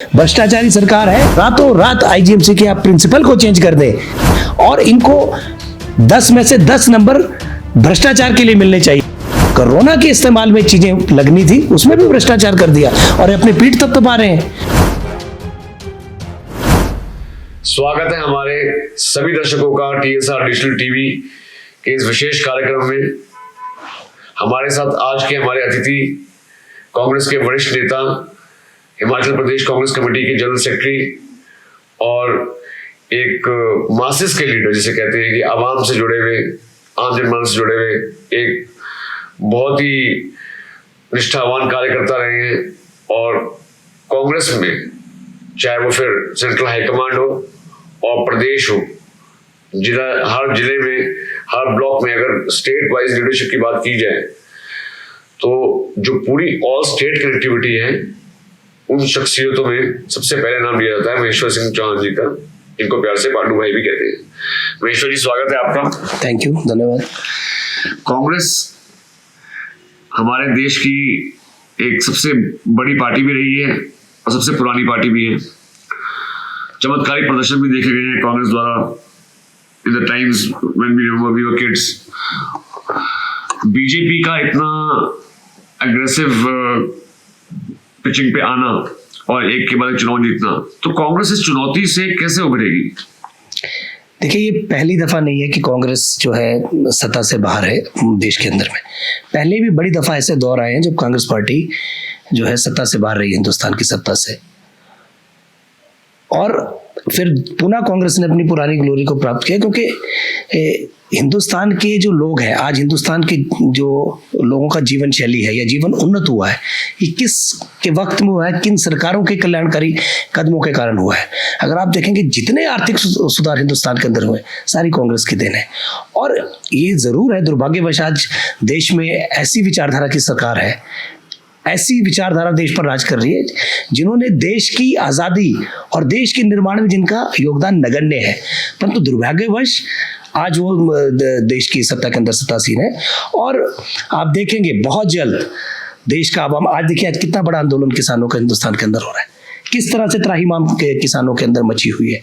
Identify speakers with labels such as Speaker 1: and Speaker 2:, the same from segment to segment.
Speaker 1: भ्रष्टाचारी सरकार है। रातों रात आईजीएमसी के आप प्रिंसिपल को चेंज कर दें और इनको 10 में से 10 नंबर भ्रष्टाचार के लिए मिलने चाहिए। कोरोना के इस्तेमाल में चीजें लगनी थी, उसमें भी भ्रष्टाचार कर दिया और अपनी पीठ तब पा रहे हैं।
Speaker 2: स्वागत है हमारे सभी दर्शकों का टीएसआर डिजिटल टीवी के इस विशेष कार्यक्रम में। हमारे साथ आज के हमारे अतिथि कांग्रेस के वरिष्ठ नेता, हिमाचल प्रदेश कांग्रेस कमेटी के जनरल सेक्रेटरी और एक मासेस के लीडर जिसे कहते हैं कि आवाम से जुड़े हुए, आम जनमानस से जुड़े हुए एक बहुत ही निष्ठावान कार्यकर्ता रहे हैं। और कांग्रेस में चाहे वो फिर सेंट्रल हाईकमांड हो और प्रदेश हो, जिला, हर जिले में, हर ब्लॉक में अगर स्टेट वाइज लीडरशिप की बात की जाए तो जो पूरी ऑल स्टेट कनेक्टिविटी है उन शख्सियतों में सबसे पहले नाम लिया जाता है महेश्वर सिंह चौहान जी का, इनको प्यार से पांडू भाई भी कहते हैं। महेश्वर जी, स्वागत है आपका।
Speaker 1: थैंक यू, धन्यवाद।
Speaker 2: कांग्रेस हमारे देश की एक सबसे बड़ी पार्टी भी रही है और सबसे पुरानी पार्टी भी है। चमत्कारी प्रदर्शन भी देखे गए हैं कांग्रेस द्वारा in the times when we were kids. BJP का इतना एग्रेसिव पिचिंग पे आना और एक के बाद एक चुनाव जीतना, तो कांग्रेस इस चुनौती से कैसे उभरेगी?
Speaker 1: देखिए, ये पहली दफा नहीं है कि कांग्रेस जो है सत्ता से बाहर है देश के अंदर में। पहले भी बड़ी दफा ऐसे दौर आए हैं जब कांग्रेस पार्टी जो है सत्ता से बाहर रही, हिंदुस्तान की सत्ता से, और फिर पुनः कांग्रेस ने अपनी पुरानी ग्लोरी को प्राप्त किया। क्योंकि हिंदुस्तान के जो लोग हैं, आज हिंदुस्तान के जो लोगों का जीवन शैली है या जीवन उन्नत हुआ है, ये किस के वक्त में हुआ है, किन सरकारों के कल्याणकारी कदमों के कारण हुआ है। अगर आप देखेंगे जितने आर्थिक सुधार हिंदुस्तान के अंदर हुए, सारी कांग्रेस की देन है। और ये जरूर है, दुर्भाग्यवश आज देश में ऐसी विचारधारा की सरकार है, ऐसी विचारधारा देश पर राज कर रही है जिन्होंने देश की आजादी और देश के निर्माण में जिनका योगदान नगण्य है, परंतु दुर्भाग्यवश आज वो देश की सत्ता के अंदर सत्तासीन है। और आप देखेंगे बहुत जल्द देश का आवाम, आज देखिए आज कितना बड़ा आंदोलन किसानों का हिंदुस्तान के अंदर हो रहा है, किस तरह से त्राहिमाम के किसानों के अंदर मची हुई है।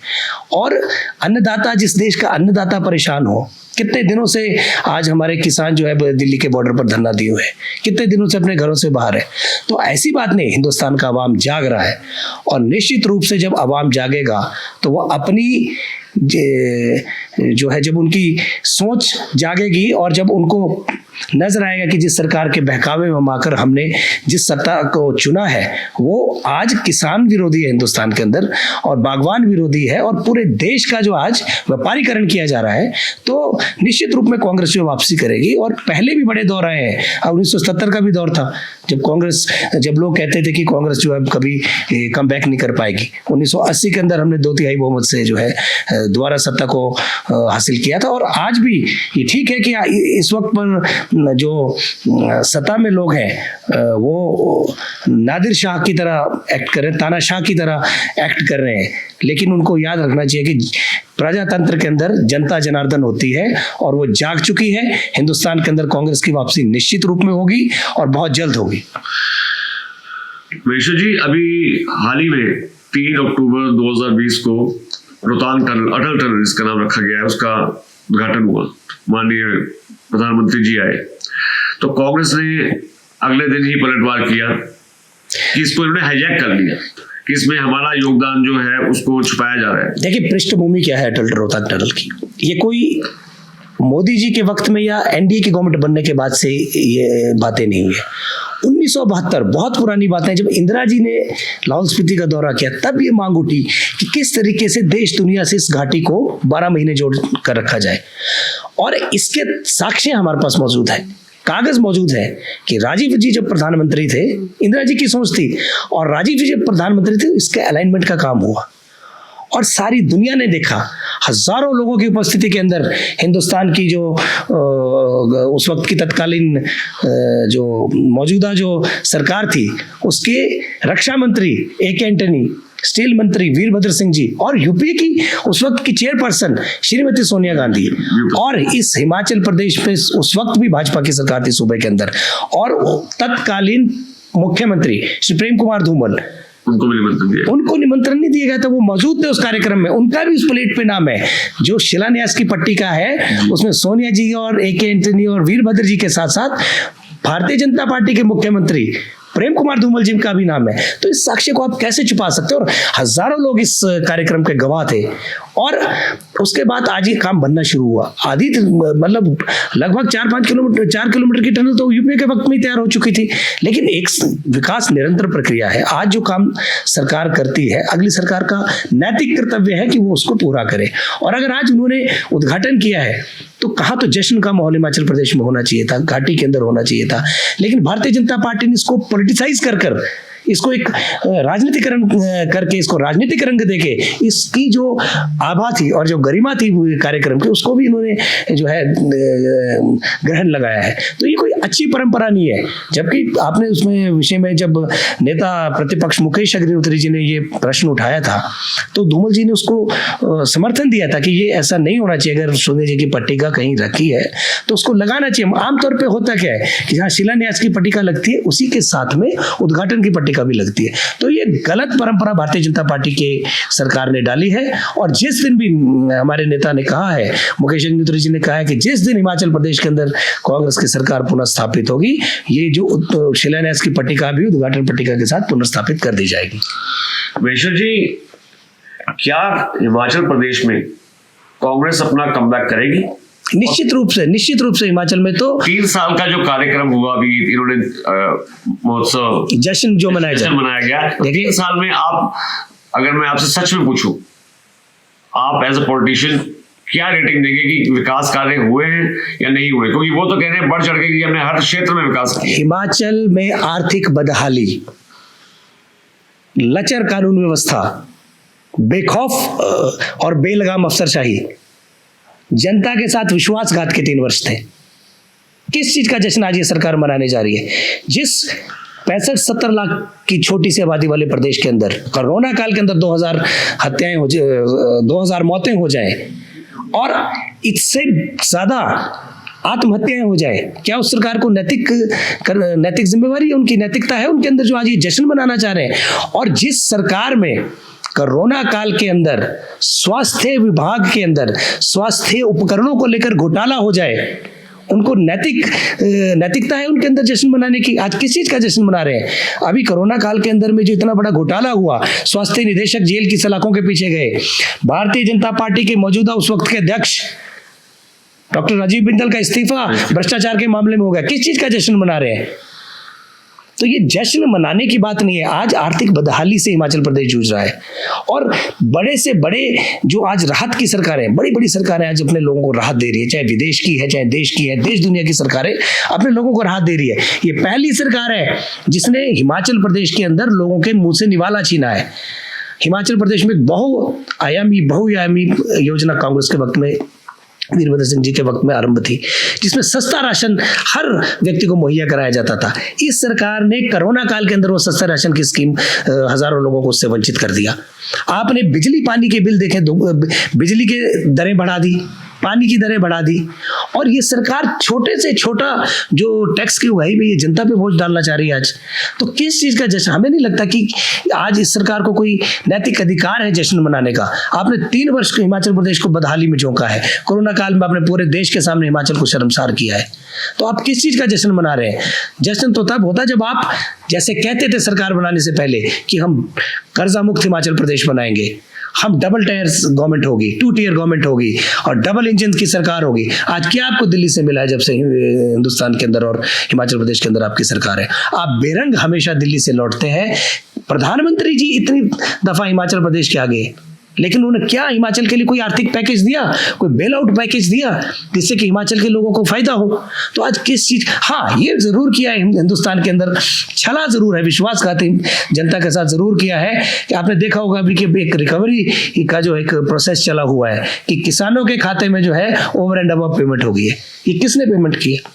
Speaker 1: और अन्नदाता, जिस देश का अन्नदाता परेशान हो, कितने दिनों से आज हमारे किसान जो है दिल्ली के बॉर्डर पर धरना दिए हुए हैं, कितने दिनों से अपने घरों से बाहर है। तो ऐसी बात नहीं, हिंदुस्तान का अवाम जाग रहा है और निश्चित रूप से जब अवाम जागेगा तो वो अपनी जो है, जब उनकी सोच जागेगी और जब उनको नजर आएगा कि जिस सरकार के बहकावे में आकर हमने जिस सत्ता को चुना है वो आज किसान विरोधी है हिंदुस्तान के अंदर, और बागवान विरोधी है, और पूरे देश का जो आज व्यापारीकरण किया जा रहा है, तो निश्चित रूप में कांग्रेस जो वापसी करेगी। और पहले भी बड़े दौर आए हैं, 1977 का भी दौर था जब लोग कहते थे कि कांग्रेस जो है कभी कम बैक नहीं कर पाएगी। 1980 के अंदर हमने 2/3 बहुमत से जो है दोबारा सत्ता को हासिल किया था। और आज भी ये ठीक है कि इस वक्त पर जो सत्ता में लोग हैं वो नादिर शाह की तरह एक्ट कर रहे हैं, तानाशाह की तरह एक्ट कर रहे हैं, लेकिन उनको याद रखना चाहिए कि प्रजातंत्र के अंदर जनता जनार्दन होती है और वो जाग चुकी है। हिंदुस्तान के अंदर कांग्रेस की वापसी निश्चित रूप में होगी और बहुत जल्द होगी।
Speaker 2: महेश्वर जी, अभी हाल ही में 3 अक्टूबर 2020 को रोहतांग टनल, अटल टनल जिसका नाम रखा गया है, उसका उद्घाटन हुआ। माननीय प्रधानमंत्री जी आए तो कांग्रेस ने अगले दिन ही पलटवार किया कि इसको इन्होंने हाईजैक कर लिया, कि इसमें हमारा योगदान जो है उसको छुपाया जा रहा है।
Speaker 1: देखिए, पृष्ठभूमि क्या है अटल रोहतक टनल की? ये कोई मोदी जी के वक्त में या एनडीए की गवर्नमेंट बनने के बाद से ये बातें नहीं हुई है। 1972, बहुत पुरानी बातें, जब इंदिरा जी ने लाहौल स्पीति का दौरा किया तब ये मांग उठी कि किस तरीके से देश दुनिया से इस घाटी को 12 महीने जोड़ कर रखा जाए। और इसके साक्ष्य हमारे पास मौजूद है, कागज मौजूद है कि राजीव जी जब प्रधानमंत्री थे, इंदिरा जी की सोच थी, और राजीव जी जब प्रधानमंत्री थे इसके अलाइनमेंट का काम हुआ और सारी दुनिया ने देखा। हजारों लोगों की उपस्थिति के अंदर हिंदुस्तान की जो उस वक्त की तत्कालीन जो मौजूदा जो सरकार थी, उसके रक्षा मंत्री AK एंटनी, स्टील मंत्री वीरभद्र सिंह जी, और यूपीए की उस वक्त की चेयरपर्सन श्रीमती सोनिया गांधी, और इस हिमाचल प्रदेश में उस वक्त भी भाजपा की सरकार थी सूबे के अंदर, और तत्कालीन मुख्यमंत्री श्री प्रेम कुमार धूमल,
Speaker 2: उनको भी निमंत्रण दिया?
Speaker 1: उनको निमंत्रण नहीं दिया गया था, वो मौजूद थे उस कार्यक्रम में, उनका भी उस प्लेट पे नाम है। जो शिलान्यास की पट्टिका है उसमें सोनिया जी और AK एंटनी और वीरभद्र जी के साथ साथ भारतीय जनता पार्टी के मुख्यमंत्री प्रेम कुमार धूमल जी का भी नाम है। तो इस साक्ष्य को आप कैसे छुपा सकते हो? और हजारों लोग इस कार्यक्रम के गवाह थे। और उसके बाद आज ये काम बनना शुरू हुआ। आधी मतलब लगभग 4 किलोमीटर की टनल तो यूपीए के वक्त में ही तैयार हो चुकी थी। लेकिन एक विकास निरंतर प्रक्रिया है। आज जो काम सरकार करती है, अगली सरकार का नैतिक कर्तव्य है कि वो उसको पूरा करे। और अगर आज उन्होंने उद्घाटन किया है तो कहा तो जश्न का माहौल हिमाचल प्रदेश में होना चाहिए था, घाटी के अंदर होना चाहिए था। लेकिन भारतीय जनता पार्टी ने इसको पॉलिटिसाइज कर इसको एक राजनीतिकरण करके, इसको राजनीतिक रंग देके, इसकी जो आभा थी और जो गरिमा थी कार्यक्रम की, उसको भी इन्होंने जो है ग्रहण लगाया है। तो ये कोई अच्छी परंपरा नहीं है। जबकि आपने उसमें विषय में जब नेता प्रतिपक्ष मुकेश अग्निहोत्री जी ने ये प्रश्न उठाया था तो धूमल जी ने उसको समर्थन दिया था कि ये ऐसा नहीं होना चाहिए। अगर सोनिया जी की पट्टिका कहीं रखी है तो उसको लगाना चाहिए। आमतौर पर होता क्या है कि जहाँ शिलान्यास की पट्टिका लगती है उसी के साथ में उद्घाटन की पट्टिका भी लगती है। तो ये गलत परंपरा भारतीय जनता पार्टी के सरकार ने डाली है। और जिस दिन भी हमारे नेता ने कहा है, मुकेश अग्निहोत्री जी ने कहा है कि जिस दिन हिमाचल प्रदेश के अंदर कांग्रेस की सरकार पुनः स्थापित होगी, ये जो शिलान्यास की पट्टिका भी उद्घाटन पट्टिका के साथ पुनर्स्थापित कर दी जाएगी।
Speaker 2: महेश्वर जी, क्या हिमाचल प्रदेश में कांग्रेस अपना कमबैक करेगी?
Speaker 1: निश्चित रूप से हिमाचल में तो
Speaker 2: 3 साल का जो कार्यक्रम हुआ, अभी इन्होंने महोत्सव
Speaker 1: जश्न जो मनाया गया,
Speaker 2: 3 साल में आप, अगर मैं आपसे सच में पूछूं, आप एज अ पॉलिटिशियन क्या रेटिंग देंगे कि विकास कार्य हुए हैं या नहीं हुए? क्योंकि वो तो कह रहे हैं बढ़ चढ़ के कि हमने हर क्षेत्र में विकास किया।
Speaker 1: हिमाचल में आर्थिक बदहाली, लचर कानून व्यवस्था, बेखौफ और बेलगाम अफसरशाही, जनता के साथ विश्वासघात के 3 वर्ष थे। किस चीज का जश्न आज ये सरकार मनाने जा रही है? जिस 65-70 लाख की छोटी सी आबादी वाले प्रदेश के अंदर कोरोना काल के अंदर 2000 हत्याएं हो जाए, 2000 मौतें हो जाएं और इससे ज्यादा आत्महत्याएं हो जाए, क्या उस सरकार को नैतिक जिम्मेवारी है? उनकी नैतिकता है उनके अंदर जो आज ये जश्न मनाना चाह रहे हैं? और जिस सरकार में कोरोना काल के अंदर स्वास्थ्य विभाग के अंदर स्वास्थ्य उपकरणों को लेकर घोटाला हो जाए, उनको नैतिकता है उनके अंदर जश्न मनाने की? आज किस चीज का जश्न मना रहे हैं? अभी कोरोना काल के अंदर में जो इतना बड़ा घोटाला हुआ, स्वास्थ्य निदेशक जेल की सलाखों के पीछे गए, भारतीय जनता पार्टी के मौजूदा उस वक्त के अध्यक्ष डॉक्टर राजीव बिंदल का इस्तीफा भ्रष्टाचार के मामले में हो गया। किस चीज का जश्न मना रहे हैं? तो ये जश्न मनाने की बात नहीं है। आज आर्थिक बदहाली से हिमाचल प्रदेश जूझ रहा है और बड़े से बड़े जो आज राहत की सरकारें, बड़ी बड़ी सरकारें आज अपने लोगों को राहत दे रही है, चाहे विदेश की है, चाहे देश की है, देश दुनिया की सरकारें अपने लोगों को राहत दे रही है। ये पहली सरकार है जिसने हिमाचल प्रदेश के अंदर लोगों के मुंह से निवाला छीना है। हिमाचल प्रदेश में बहुआयामी योजना कांग्रेस के वक्त में, वीरभद्र सिंह जी के वक्त में आरंभ थी, जिसमें सस्ता राशन हर व्यक्ति को मुहैया कराया जाता था। इस सरकार ने कोरोना काल के अंदर वो सस्ता राशन की स्कीम हजारों लोगों को उससे वंचित कर दिया। आपने बिजली पानी के बिल देखे, बिजली की दरें बढ़ा दी, पानी की दरें बढ़ा दी। और ये सरकार छोटे से छोटा जो टैक्स की उगाही में ये जनता पे बोझ डालना चाह रही है आज। तो किस चीज का जश्न? हमें नहीं लगता कि आज इस सरकार को कोई नैतिक अधिकार है जश्न मनाने का। आपने 3 वर्ष को हिमाचल प्रदेश को बदहाली में झोंका है, कोरोना काल में आपने पूरे देश के सामने हिमाचल को शर्मसार किया है। तो आप किस चीज का जश्न मना रहे हैं? जश्न तो तब होता जब आप जैसे कहते थे सरकार बनाने से पहले कि हम कर्जा मुक्त हिमाचल प्रदेश बनाएंगे, हम डबल टायर गवर्नमेंट होगी, 2 टियर गवर्नमेंट होगी और डबल इंजन की सरकार होगी। आज क्या आपको दिल्ली से मिला है जब से हिंदुस्तान के अंदर और हिमाचल प्रदेश के अंदर आपकी सरकार है? आप बेरंग हमेशा दिल्ली से लौटते हैं। प्रधानमंत्री जी इतनी दफा हिमाचल प्रदेश के आगे, लेकिन उन्होंने क्या हिमाचल के लिए कोई आर्थिक पैकेज दिया, कोई बेल आउट पैकेज दिया जिससे कि हिमाचल के लोगों को फायदा हो? तो आज किस चीज? हाँ, ये जरूर किया है हिंदुस्तान के अंदर, छला जरूर है, विश्वासघाती जनता के साथ जरूर किया है। कि आपने देखा होगा अभी कि एक रिकवरी का जो एक प्रोसेस चला हुआ है कि किसानों के खाते में जो है ओवर एंड अबव पेमेंट हो गई है। ये किसने पेमेंट की है?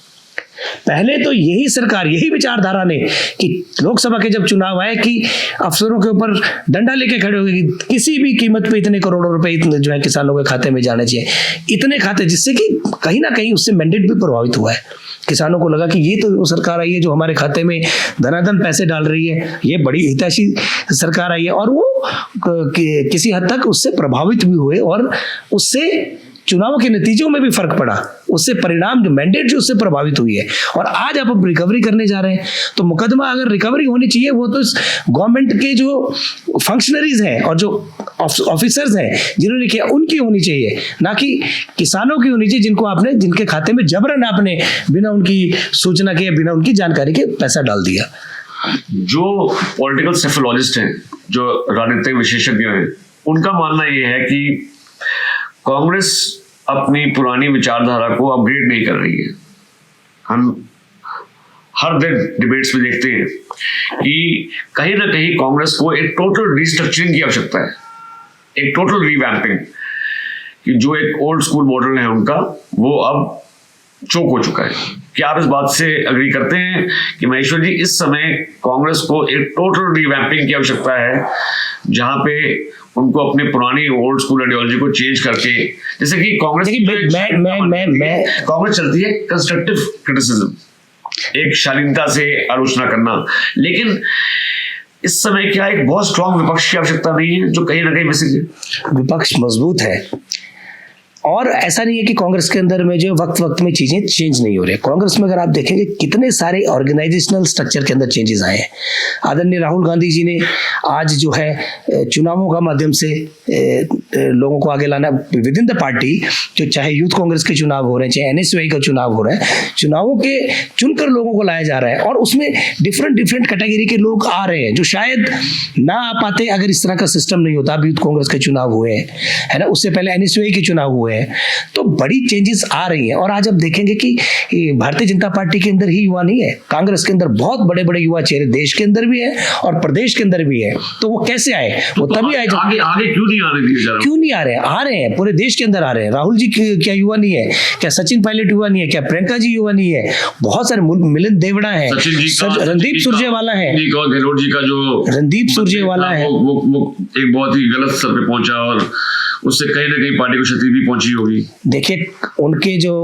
Speaker 1: पहले तो यही सरकार, यही विचारधारा ने कि लोकसभा के जब चुनाव आए कि अफसरों के ऊपर डंडा लेके खड़े हो गए, किसी भी कीमत पे इतने करोड़ों रुपए जो है किसानों के खाते में जाने चाहिए, इतने खाते, जिससे कि कहीं ना कहीं उससे मैंडेट भी प्रभावित हुआ है। किसानों को लगा कि ये तो वो सरकार आई है जो हमारे खाते में धनाधन पैसे डाल रही है, ये बड़ी हितैषी सरकार आई है, और वो किसी हद तक उससे प्रभावित भी हुए और उससे चुनाव के नतीजों में भी फर्क पड़ा, उससे परिणाम जो मैंडेट जो उससे प्रभावित हुई है। और आज आप अब रिकवरी करने जा रहे हैं, तो मुकदमा अगर रिकवरी होनी चाहिए वो तो गवर्नमेंट के जो फंक्शनरीज हैं और जो ऑफिसर्स हैं जिन्होंने किया उनकी होनी चाहिए, ना कि किसानों की होनी चाहिए जिनके खाते में जबरन आपने बिना उनकी सूचना के, बिना उनकी जानकारी के पैसा डाल दिया।
Speaker 2: जो पॉलिटिकल सेफोलॉजिस्ट हैं, जो राजनीतिक विशेषज्ञ हैं, उनका मानना यह है कि कांग्रेस अपनी पुरानी विचारधारा को अपग्रेड नहीं कर रही है। हम हर दिन डिबेट्स में देखते हैं कि कहीं ना कहीं कांग्रेस को एक टोटल रिस्ट्रक्चरिंग की आवश्यकता है, एक टोटल रिवैम्पिंग, कि जो एक ओल्ड स्कूल मॉडल है उनका वो अब चोक हो चुका है। क्या आप इस बात से अग्री करते हैं कि महेश्वर जी इस समय कांग्रेस को एक टोटल रिवैम्पिंग की आवश्यकता है, जहां पे उनको अपने पुरानी ओल्ड स्कूल आइडियोलॉजी को चेंज करके, जैसे कि कांग्रेस कांग्रेस चलती है कंस्ट्रक्टिव क्रिटिसिज्म, एक शालीनता से आलोचना करना, लेकिन इस समय क्या एक बहुत स्ट्रांग विपक्ष की आवश्यकता नहीं है जो कहीं ना कहीं मिसिंग है?
Speaker 1: विपक्ष मजबूत है और ऐसा नहीं है कि कांग्रेस के अंदर में जो वक्त वक्त में चीजें चेंज नहीं हो रही। कांग्रेस में अगर आप देखेंगे कितने सारे ऑर्गेनाइजेशनल स्ट्रक्चर के अंदर चेंजेस आए हैं। आदरणीय राहुल गांधी जी ने आज जो है चुनावों का माध्यम से लोगों को आगे लाना विद इन द पार्टी, जो चाहे यूथ कांग्रेस के चुनाव हो रहे हैं, चाहे एनएसयूआई का चुनाव हो रहा है, चुनावों के चुनकर लोगों को लाया जा रहा है और उसमें डिफरेंट कैटेगरी के लोग आ रहे हैं जो शायद ना आ पाते अगर इस तरह का सिस्टम नहीं होता। अब यूथ कांग्रेस के चुनाव हुए हैं, है ना, उससे पहले एनएसयूआई के चुनाव हुए हैं, तो बड़ी चेंजेस आ रही हैं। और आज आप देखेंगे कि भारतीय जनता पार्टी के अंदर ही युवा नहीं है, कांग्रेस के अंदर बहुत बड़े बड़े युवा चेहरे देश के अंदर भी है और प्रदेश के अंदर भी है। तो वो कैसे आए? वो तभी आए
Speaker 2: आगे क्यों नहीं आने दिए जा रहे?
Speaker 1: क्यों नहीं आ रहे हैं, पूरे देश के अंदर आ रहे हैं। राहुल जी क्या युवा नहीं है? क्या सचिन पायलट युवा नहीं है? क्या प्रियंका जी युवा नहीं है? बहुत सारे, मिलिंद देवड़ा है, रणदीप सुरजेवाला है,
Speaker 2: गहलोत जी का जो
Speaker 1: रणदीप सुरजेवाला है,
Speaker 2: वो एक बहुत ही गलत स्तर पे पहुंचा और उससे कहीं ना कहीं पार्टी को क्षति भी पहुंची होगी।
Speaker 1: देखिए उनके जो,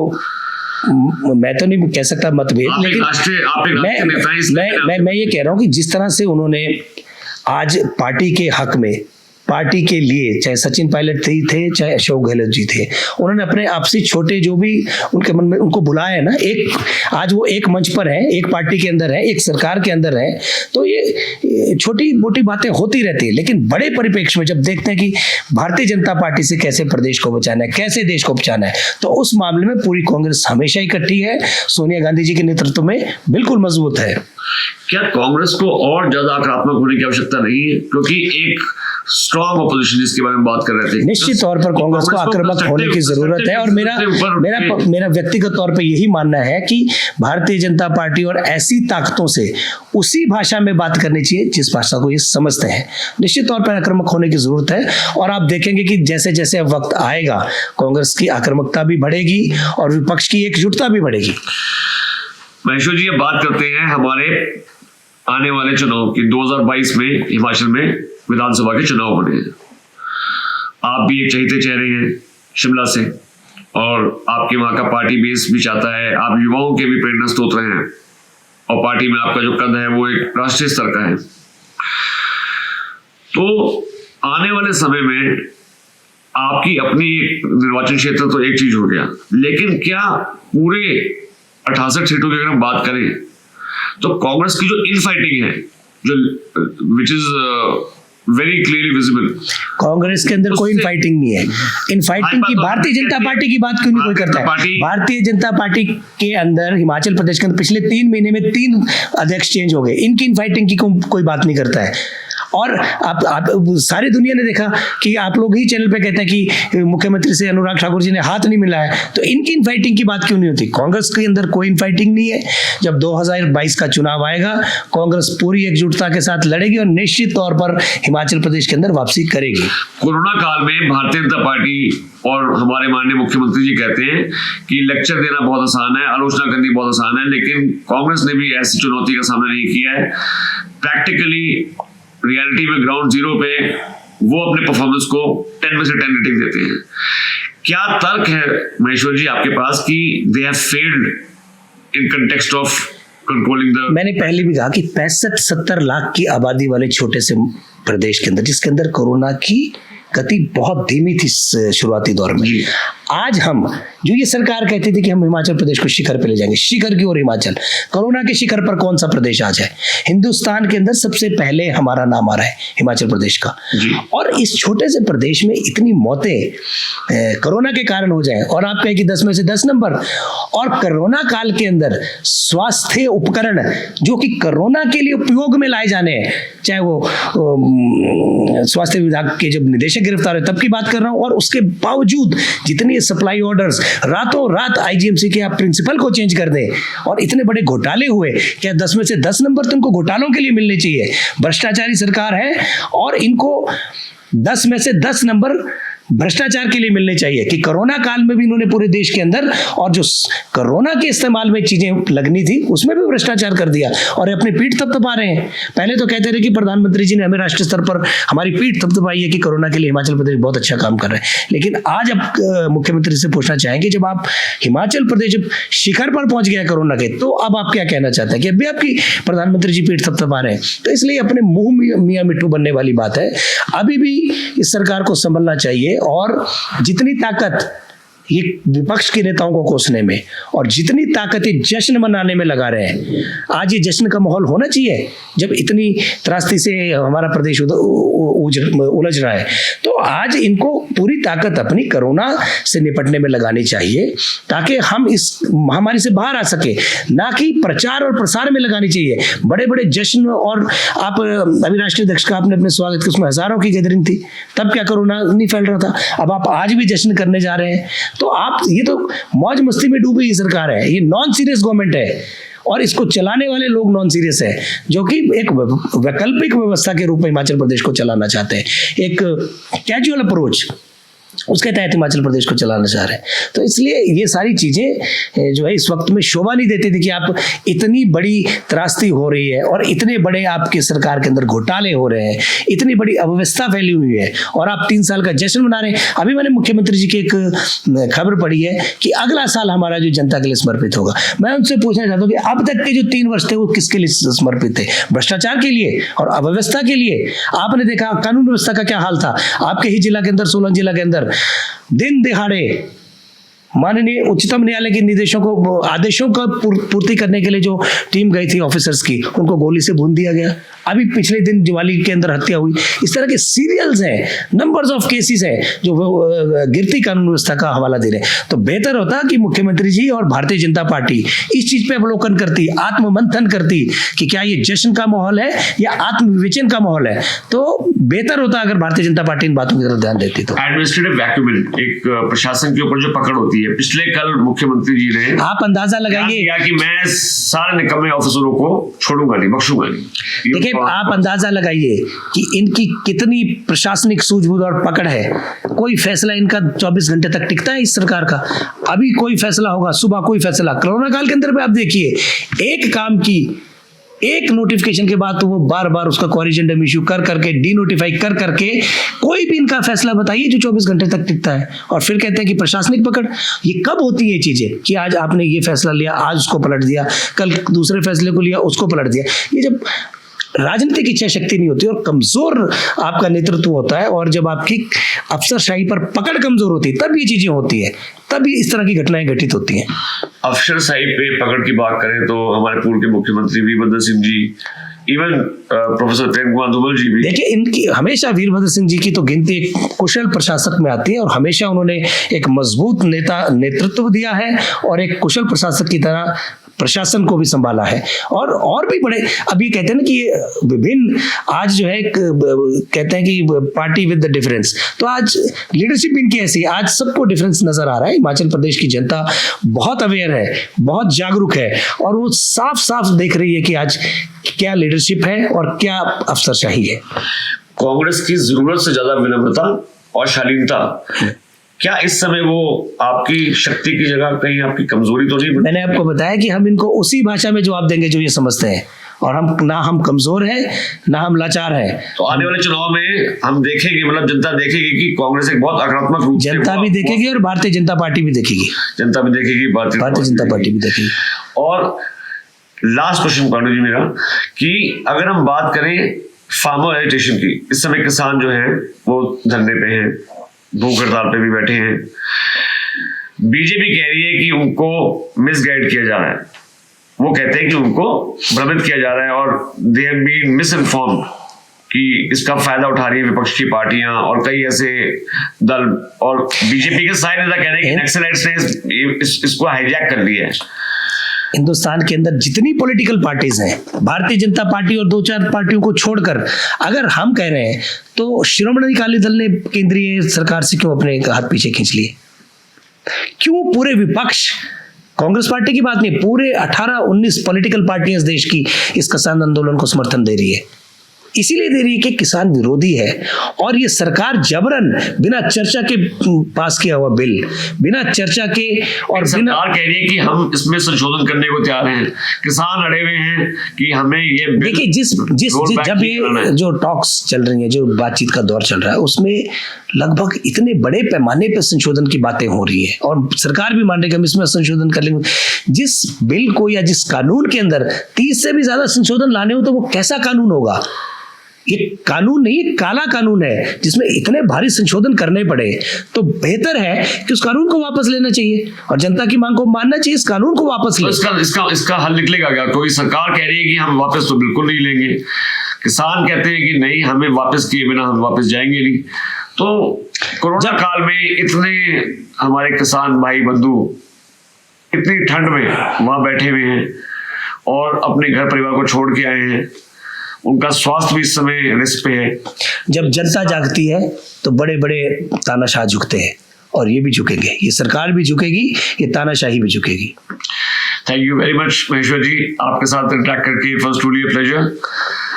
Speaker 1: मैं तो नहीं कह सकता मतभेद, लेकिन मैं ये कह रहा हूं कि जिस तरह से उन्होंने आज पार्टी के हक में, पार्टी के लिए, चाहे सचिन पायलट थे चाहे अशोक गहलोत जी थे, उन्होंने अपने आपसी छोटे जो भी उनके मन में उनको बुलाया है ना, एक आज वो एक मंच पर है, एक पार्टी के अंदर है, एक सरकार के अंदर है, तो ये छोटी मोटी बातें होती रहती है। लेकिन बड़े परिप्रेक्ष्य में जब देखते हैं कि भारतीय जनता पार्टी से कैसे प्रदेश को बचाना है, कैसे देश को बचाना है, तो उस मामले में पूरी कांग्रेस हमेशा इकट्ठी है, सोनिया गांधी जी के नेतृत्व में बिल्कुल मजबूत है।
Speaker 2: क्या कांग्रेस को और ज्यादा आक्रामक होने की आवश्यकता नहीं है? क्योंकि एक स्ट्रॉन्ग ऑपोजिशन जिसके बारे में बात कर रहे थे,
Speaker 1: निश्चित तौर पर कांग्रेस को आक्रामक होने की जरूरत है और मेरा व्यक्तिगत तौर पर यही मानना है कि भारतीय जनता पार्टी और ऐसी ताकतों से उसी भाषा में बात करनी चाहिए जिस भाषा को ये समझते हैं। निश्चित तौर पर आक्रामक होने की जरूरत है और आप देखेंगे कि जैसे जैसे वक्त आएगा कांग्रेस की आक्रामकता भी बढ़ेगी और विपक्ष की एकजुटता भी बढ़ेगी।
Speaker 2: महेश्वर जी, अब बात करते हैं हमारे आने वाले चुनाव की। 2022 में हिमाचल में विधानसभा के चुनाव होने हैं। आप भी एक चहेते चेहरे हैं शिमला से और आपके वहां का पार्टी बेस भी चाहता है, आप युवाओं के भी प्रेरणा स्रोत रहे हैं और पार्टी में आपका जो कद है वो एक राष्ट्रीय स्तर का है। तो आने वाले समय में आपकी अपनी निर्वाचन क्षेत्र तो एक चीज हो गया, लेकिन क्या पूरे 68 सीटों की अगर हम बात करें तो कांग्रेस की जो इनफाइटिंग है, जो which is very clearly visible,
Speaker 1: Congress के अंदर कोई इनफाइटिंग नहीं है। इनफाइटिंग की भारतीय जनता पार्टी की बात क्यों नहीं कोई करता है? भारतीय जनता पार्टी के अंदर हिमाचल प्रदेश के अंदर पिछले 3 महीने में 3 अध्यक्ष चेंज हो गए, इनकी इनफाइटिंग की कोई बात नहीं करता है। और आप सारी दुनिया ने देखा कि आप लोग ही चैनल पे कहते हैं कि मुख्यमंत्री से अनुराग ठाकुर जी ने हाथ नहीं मिलाया, तो इनकी इनफाइटिंग की बात क्यों नहीं होती? कांग्रेस के अंदर कोई इनफाइटिंग नहीं है। जब 2022 का चुनाव आएगा कांग्रेस पूरी एकजुटता के साथ लड़ेगी और निश्चित तौर पर हिमाचल प्रदेश के अंदर वापसी करेगी।
Speaker 2: कोरोना काल में भारतीय जनता पार्टी और हमारे माननीय मुख्यमंत्री जी कहते हैं कि लेक्चर देना बहुत आसान है, आलोचना करनी बहुत आसान है, लेकिन कांग्रेस ने भी ऐसी चुनौती का सामना नहीं किया है। प्रैक्टिकली रियलिटी में ग्राउंड जीरो पे वो अपने परफॉर्मेंस को 10 में से 10 रेटिंग देते हैं। क्या तर्क है महेश्वर जी आपके पास कि they have failed in context of controlling the.
Speaker 1: मैंने पहले भी कहा कि 65-70 लाख की आबादी वाले छोटे से प्रदेश के अंदर, जिसके अंदर कोरोना की गति बहुत धीमी थी शुरुआती दौर में, आज हम जो ये सरकार कहती थी कि हम हिमाचल प्रदेश को शिखर पे ले जाएंगे, शिखर की ओर हिमाचल, कोरोना के शिखर पर कौन सा प्रदेश आज है? हिंदुस्तान के अंदर सबसे पहले हमारा नाम आ रहा है हिमाचल प्रदेश का। और इस छोटे से प्रदेश में इतनी मौतें कोरोना के कारण हो जाए, और आप कहें कि 10 में से 10 नंबर, और कोरोना काल के अंदर स्वास्थ्य उपकरण जो कि कोरोना के लिए उपयोग में लाए जाने हैं, चाहे वो स्वास्थ्य विभाग के जब निदेशक गिरफ्तार हुए तब की बात कर रहा हूं, और उसके बावजूद जितनी सप्लाई ऑर्डर्स, रातों रात आईजीएमसी के आप प्रिंसिपल को चेंज कर दें, और इतने बड़े घोटाले हुए, क्या 10 में से 10 नंबर तो इनको घोटालों के लिए मिलने चाहिए? भ्रष्टाचारी सरकार है, और इनको 10 में से 10 नंबर भ्रष्टाचार के लिए मिलने चाहिए कि कोरोना काल में भी इन्होंने पूरे देश के अंदर, और जो कोरोना के इस्तेमाल में चीजें लगनी थी उसमें भी भ्रष्टाचार कर दिया, और अपनी पीठ थपथपा रहे हैं। पहले तो कहते रहे कि प्रधानमंत्री जी ने हमें राष्ट्रीय स्तर पर हमारी पीठ थपथपाई है कि कोरोना के लिए हिमाचल प्रदेश बहुत अच्छा काम कर रहे हैं, लेकिन आज अब मुख्यमंत्री से पूछना चाहेंगे, जब आप हिमाचल प्रदेश जब शिखर पर पहुंच गया कोरोना के, तो अब आप क्या कहना चाहते हैं कि अभी आपकी प्रधानमंत्री जी पीठ थपथपा रहे हैं? तो इसलिए अपने मुंह मियां मिट्टू बनने वाली बात है। अभी भी इस सरकार को संभलना चाहिए, और जितनी ताकत ये विपक्ष के नेताओं को कोसने में, और जितनी ताकत ये जश्न मनाने में लगा रहे हैं, आज ये जश्न का माहौल होना चाहिए जब इतनी त्रासदी से हमारा प्रदेश उलझ रहा है। तो आज इनको पूरी ताकत अपनी कोरोना से निपटने में लगानी चाहिए, ताकि हम इस महामारी से बाहर आ सके, ना कि प्रचार और प्रसार में लगानी चाहिए। बड़े बड़े जश्न, और आप अभी राष्ट्रीय अध्यक्ष का आपने अपने स्वागत किया, उसमें हजारों की गैदरिंग थी, तब क्या कोरोना नहीं फैल रहा था? अब आप आज भी जश्न करने जा रहे हैं, तो आप, ये तो मौज मस्ती में डूबी सरकार है, ये नॉन सीरियस गवर्नमेंट है, और इसको चलाने वाले लोग नॉन सीरियस है, जो कि एक वैकल्पिक व्यवस्था के रूप में हिमाचल प्रदेश को चलाना चाहते हैं, एक कैजुअल अप्रोच उसके तहत हिमाचल प्रदेश को चलाना चाह रहे हैं। तो इसलिए ये सारी चीजें जो है इस वक्त में शोभा नहीं देती थी कि आप इतनी बड़ी त्रासदी हो रही है, और इतने बड़े आपके सरकार के अंदर घोटाले हो रहे हैं, इतनी बड़ी अव्यवस्था फैली हुई है, और आप 3 साल का जश्न मना रहे हैं। अभी मैंने मुख्यमंत्री जी की एक खबर पढ़ी है कि अगला साल हमारा जो जनता के लिए समर्पित होगा। मैं उनसे पूछना चाहता हूँ कि अब तक के जो 3 वर्ष थे वो किसके लिए समर्पित थे? भ्रष्टाचार के लिए और अव्यवस्था के लिए। आपने देखा कानून व्यवस्था का क्या हाल था आपके ही जिला के अंदर, सोलन जिला के अंदर, दिन दिहाड़े माननीय उच्चतम न्यायालय के निर्देशों को, आदेशों का पूर्ति करने के लिए जो टीम गई थी ऑफिसर्स की, उनको गोली से भून दिया गया। अभी पिछले दिन दिवाली के अंदर हत्या हुई। इस तरह के सीरियल्स हैं, नंबर्स ऑफ केसेस हैं जो गिरती कानून व्यवस्था का हवाला दे रहे हैं। तो बेहतर होता कि मुख्यमंत्री जी और भारतीय जनता पार्टी इस चीज पे अवलोकन करती, आत्ममंथन करती कि क्या ये जश्न का माहौल है या आत्मविवेचन का माहौल है। तो बेहतर होता अगर भारतीय जनता पार्टी इन बातों की तरफ ध्यान देती। तो
Speaker 2: एडमिनिस्ट्रेटिव वैक्यूम, एक प्रशासन के ऊपर जो पकड़ होती है, पिछले कल मुख्यमंत्री जी ने,
Speaker 1: आप अंदाजा लगाइए
Speaker 2: कि मैं सारे निकम्मे ऑफिसरों को छोड़ूंगा नहीं, बख्शूंगा नहीं।
Speaker 1: देखिए, आप अंदाजा लगाइए कि इनकी कितनी प्रशासनिक सूझबूझ और पकड़ है। कोई फैसला इनका 24 घंटे तक टिकता है इस सरकार का? अभी कोई फैसला होगा, सुबह कोई फैसला। कोरोना काल के अंदर भी आप देखिए, एक काम की एक नोटिफिकेशन के बाद तो वो बार बार उसका कोरिजेंडम इश्यू कर करके, डी नोटिफाई कर करके, कोई भी इनका फैसला बताइए जो 24 घंटे तक टिकता है। और फिर कहते हैं कि प्रशासनिक पकड़। ये कब होती है चीजें कि आज आपने ये फैसला लिया, आज उसको पलट दिया, कल दूसरे फैसले को लिया, उसको पलट दिया। ये जब राजनीतिक इच्छा शक्ति नहीं होती और कमजोर आपका नेतृत्व होता है, और जब आपकी अफसरशाही पर पकड़ कमजोर होती है, तब ये चीजें होती है, तब इस तरह की घटनाएं घटित होती हैं।
Speaker 2: अफसरशाही पे पकड़ की बात करें तो हमारे पूर्व के मुख्यमंत्री वीरभद्र सिंह जी, इवन प्रोफेसर प्रेम कुमार धूमल जी भी,
Speaker 1: देखिए, इनकी हमेशा, वीरभद्र सिंह जी की तो गिनती एक कुशल प्रशासक में आती है, और हमेशा उन्होंने एक मजबूत नेतृत्व दिया है और एक कुशल प्रशासक की तरह प्रशासन को भी संभाला है। और भी बड़े, अभी कहते हैं ना कि विभिन्न, आज जो है कहते हैं कि पार्टी विद द डिफरेंस, तो आज लीडरशिप इनकी ऐसी, आज सबको डिफरेंस नजर आ रहा है। हिमाचल प्रदेश की जनता बहुत अवेयर है, बहुत जागरूक है, और वो साफ साफ देख रही है कि आज क्या लीडरशिप है और क्या अफसरशाही है।
Speaker 2: कांग्रेस की जरूरत से ज्यादा विनम्रता और शालीनता, क्या इस समय वो आपकी शक्ति की जगह कहीं आपकी कमजोरी तो नहीं?
Speaker 1: मैंने आपको बताया कि हम इनको उसी भाषा में जवाब देंगे जो ये समझते हैं, और हम कमजोर हैं, ना हम लाचार हैं।
Speaker 2: तो आने वाले चुनाव में हम देखेंगे, मतलब जनता देखेगी कि कांग्रेस एक बहुत आक्रामक रूप से,
Speaker 1: जनता भी देखेगी और भारतीय जनता पार्टी भी देखेगी,
Speaker 2: जनता भी देखेगी,
Speaker 1: भारतीय जनता पार्टी भी देखेगी।
Speaker 2: और लास्ट क्वेश्चन पांडु जी मेरा, कि अगर हम बात करें फार्मर एजिटेशन की, इस समय किसान जो है वो धरने पे हैं, भूख हड़ताल पे भी बैठे हैं। बीजेपी कह रही है कि उनको मिसगाइड किया जा रहा है, वो कहते हैं कि उनको भ्रमित किया जा रहा है और दे हैव बीन मिसइन्फॉर्म्ड, कि इसका फायदा उठा रही है विपक्ष की पार्टियां और कई ऐसे दल, और बीजेपी के सारे नेता कह रहे हैं कि नक्सलाइट्स ने इसको हाईजैक कर लिया है।
Speaker 1: हिंदुस्तान के अंदर जितनी पॉलिटिकल पार्टीज हैं, भारतीय जनता पार्टी और 2-4 पार्टियों को छोड़कर अगर हम कह रहे हैं, तो श्रोमणी अकाली दल ने केंद्रीय सरकार से क्यों अपने हाथ पीछे खींच लिए? क्यों पूरे विपक्ष, कांग्रेस पार्टी की बात नहीं, पूरे 18-19 पॉलिटिकल पार्टियां देश की इस किसान आंदोलन को समर्थन दे रही है? इसीलिए दे रही है कि किसान विरोधी है, और ये सरकार जबरन बिना चर्चा के पास किया हुआ बिल, बिना चर्चा के, और
Speaker 2: सरकार कह रही है कि हम इसमें संशोधन करने को तैयार हैं, किसान अड़े हुए हैं कि हमें ये बिल,
Speaker 1: देखिए जिस जब ये जो टॉक्स चल रही है, जो बातचीत का दौर चल रहा है, उसमें लगभग इतने बड़े पैमाने पर संशोधन की बातें हो रही है और सरकार भी मान रही है कि हम इसमें संशोधन कर लेंगे। जिस बिल को या जिस कानून के अंदर 30 से भी ज्यादा संशोधन लाने हो, तो वो कैसा कानून होगा? ये कानून नहीं, ये काला कानून है जिसमें इतने भारी संशोधन करने पड़े। तो बेहतर है कि उस कानून को वापस लेना चाहिए और जनता की मांग को मानना चाहिए, इस कानून को वापस ले।
Speaker 2: तो इसका हल निकलेगा क्या? कोई सरकार कह रही है कि हम वापस तो बिल्कुल नहीं लेंगे, किसान कहते हैं कि नहीं, हमें वापस किए बिना हम वापस जाएंगे नहीं। तो कोरोना काल में इतने हमारे किसान भाई बंधु इतनी ठंड में वहां बैठे हुए हैं और अपने घर परिवार को छोड़ के आए हैं, उनका स्वास्थ्य भी इस समय रिस्क पे है।
Speaker 1: जब जनता जागती है तो बड़े बड़े तानाशाह झुकते हैं, और ये भी झुकेंगे, ये सरकार भी झुकेगी, ये तानाशाही भी झुकेगी।
Speaker 2: Thank you very much Maheshwar ji, आपके साथ इंटरेक्ट करके it was truly a pleasure.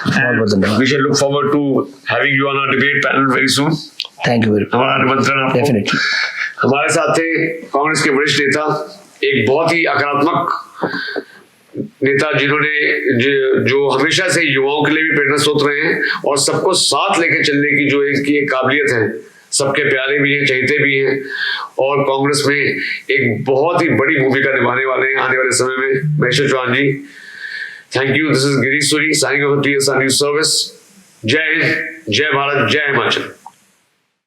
Speaker 1: बहुत धन्यवाद।
Speaker 2: We shall look forward to having you on our debate panel very soon.
Speaker 1: Thank you very much.
Speaker 2: हमारा निमंत्रण आपको।
Speaker 1: डेफिनेटली।
Speaker 2: हमारे साथ थे कांग्रेस के वरिष्ठ नेता, एक बहुत ही आक्रामक नेता जिन्होंने जो हमेशा से युवाओं के लिए भी प्रेरणा स्रोत रहे हैं और सबको साथ लेकर चलने की जो इनकी एक काबिलियत है, सबके प्यारे भी हैं, चहेते भी हैं, और कांग्रेस में एक बहुत ही बड़ी भूमिका निभाने वाले हैं आने वाले समय में। Maheshwar Chauhan ji, thank you. This is Girish Suri signing off TSR news service. Jai Hind, जय भारत, जय हिमाचल।